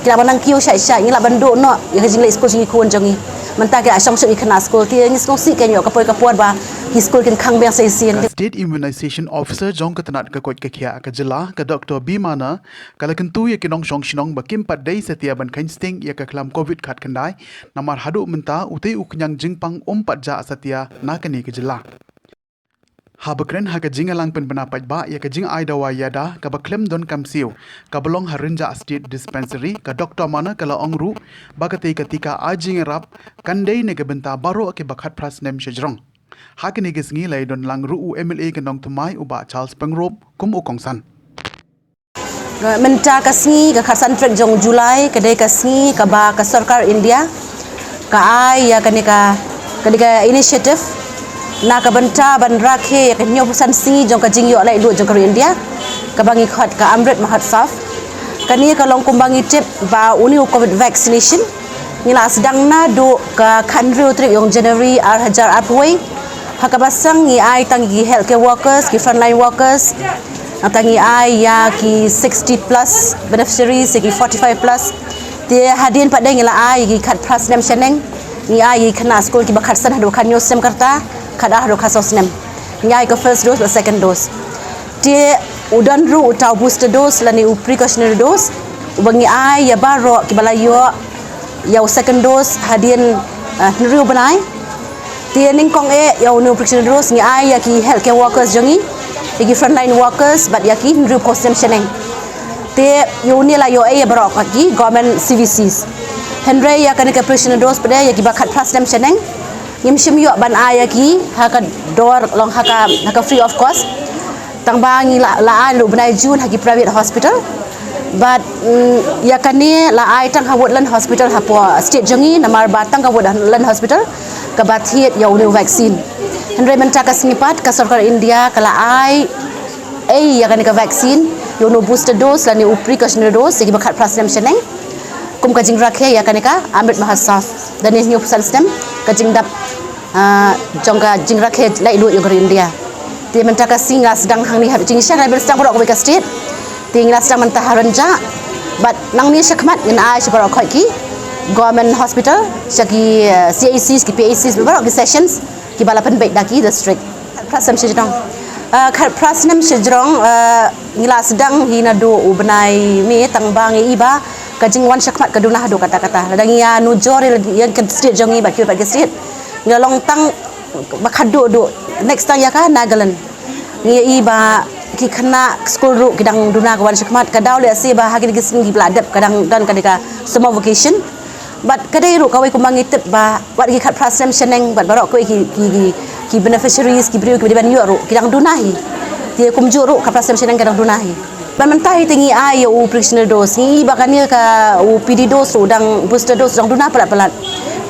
kila banang kiu syai ngila bandu no ya jing le school jing kun jongi menta ke asong su ikna school ti ngi skong si ken yo kapoi kapor ba hi school ken khang beng sai sien State Immunization Officer jong katanat ka kot ka khia ka jila ka Dr. Bimana kala kentu ya kinong shong shinong bakim pat dei setia ban kain sting ya ka klam covid khat khandai namar hadu menta utei uknyang jingpang pat ja setia na kani ka jila Habakren ha ka jingalang pen benapat ba ya ka jing ai dawa yada ka baklem don kamsiu ka belong harinja state dispensary ka Dr. Mana kala ongru bakate ketika ajing rap kandai ne ka benta baro ke bakhat pras nem shejrong hakini gisngi lai don lang ru MLA ke nong tumai uba Charles Pengrop kum ukongsan menta kasngi ka khasan trek jong Julai ka dei kasngi ka ba ka sarkar India ka ai ya kanika initiative na ka benta ban rakhe ya ka nyo pusan singi jong ka jing yo lai lu jong ka India ka bangi khat ka Amrit Mahat Saf kani ka long kumbangi tip ba uni covid vaccination ngila sedang na do ka country trip yong January ar hajar apway hakabasang ngi ai tangi healthcare workers ki frontline workers tangi ai ya ki 60 plus beneficiaries ki 45 plus ti hadin pada ngila ai ki khat pras nem sheneng ngi ai kena school ki bakhat san hadu kan yo sem karta kada hadu khasos nem ngi ai ka first dose or second dose ti udan ru utau booster dose lani precautionary dose ubangi ai ya baro ki balayo ya second dose hadin nriu banai ti ning kong ya unu precautionary dose ngi ai ya ki healthcare workers jongi ki frontline workers but ya ki nriu post dem sheneng te yuni la yo ya baro ki government CVCs henry ya kan ka precautionary dose pada ya ki bakhat pras dem sheneng ngim shim yo ban ai ya ki ha ka dor long ha ka free of cost tang bangi la ai lu banai June ha ki private hospital but ya kani la ai tang ha woodland hospital ha po state jongi namar batang ka woodland hospital ka bathit ya unu vaccine henry menta ka snipat ka sarkar India kala ai ya kani ka vaccine yo no booster dose lani precautionary dose ki bakhat pras dem sheneng kum ka jing rakhe ya kani ka Amrit Mahat Saf dan new system ka jing dap jongga jing rakhe lai lu yo India ti menta ka singa sedang hang ni ha jing sha lai berstang borok ka state tinggal sedang mentah ranja but nang ni syakmat ngin ai syabara khoi ki government hospital syaki CACs ki PACs berok ki sessions ki balapan baik daki district prasam syajrong prasnam syajrong ngila sedang hina do ubenai mi tangbang iba kajing wan syakmat kaduna do kata-kata ladang ya nujor yang ke state jongi ba ki state ngila long tang bakado do next time ya ka Nagaland ngi iba ki kena school ru kidang duna kawan syakmat kadau le si bah hagi gising gi bladap kadang dan kadika semua vocation but kadai ru kawai kumangi tip ba wat gi khat prasem sheneng bat barok ko ki beneficiaries ki brio ki ban yu ru kidang duna hi ti kumju ru khat prasem sheneng kadang duna hi ban mentai tingi ai u precautionary dose ni bakani ka u PD dose udang booster dose dang duna pelat-pelat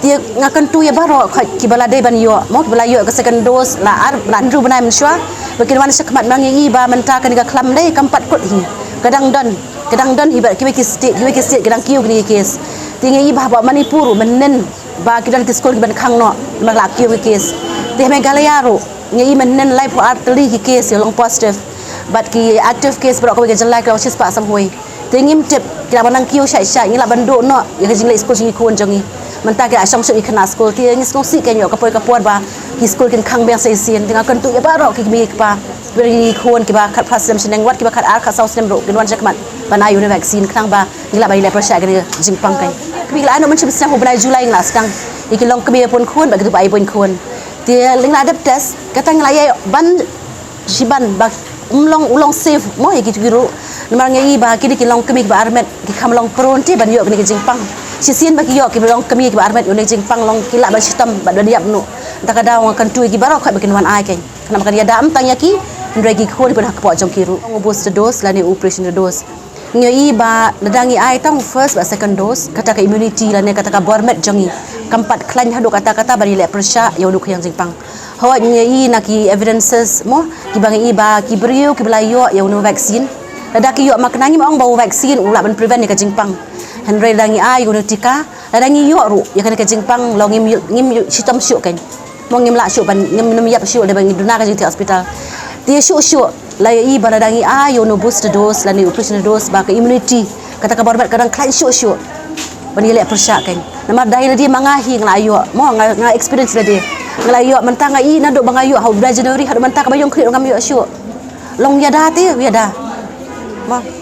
dia ngakan tu ya baro ki balade ban yo mo bala yo ke second dose la ar lan ru banai mensua bakin wan syakmat mangi ba menta kan ga klam dai kampat kot hi kadang don hi ba ki state kadang kiu ni kes tingi ba ba Manipur menen ba kidan ki skol ki ban khang no ma la kiu kes te me galayaro ngi menen lai po artery ki kes yo long positive but ki active case bro ko ga jalai ka sis pa sam hoi tingim tip kila banang kiu syai ngi la bandu no ya jing le skol jing kun jongi menta ke asong su ikna school ti ngi skong si ken yo kapoi kapor ba ki school ken khang beng sai sien tinga kan tu ya baro ki mi pa beri khon ki ba khat prasem sheneng wat ki ba khat ar kha saus nem ro ken wan jakmat bana yu vaccine khang ba ngila ba ile persya ke jingpang kai ki la no men chim ho bana Julai ngla stang iki long ke pun khon ba ki ba ai pun khon ti ling la dap test katang la ye ban shiban ba ulong safe mo iki giru namar ngi ba ki long ke mi ba armet ki kham long pron ti ban yo ni ke jingpang sisien bagi yo ki long kami ki armet yo jing pang long kila ba system ba diap nu ta kada wang kan tu ki baro kha bakin wan ai ken kana makan dia dam tanya ki ndre ki khol pada kpo jong kiru booster dose lani operation dose ngi ba ladangi ai tang first ba second dose kata ka immunity lani kata ka bormet jongi kampat klan hadu kata-kata bari le persya yo lu yang jing pang hawa ngi na ki evidences mo ki bangi ba ki brio ki belayo yo no vaccine ladaki yo maknangi maong bau vaccine ula ban prevent ni ka jing pang Henry dangi ai guna tika dangi yo ru ya kan ke jingpang lo ngim sitam syuk kan mo ngim la syuk ban ngim yap syuk de bang duna ka jing hospital dia syuk lai baradangi ayo no booster dose lani operation dose ba ke immunity kata ka barbat kadang klain syuk banilek persyak kan nama dai dia mangahi nglayo mo nga experience dia nglayo mentang ai naduk bangayo hau Januari hadu mentang bayong kri ngam yo syuk long ya dah ti ya dah mo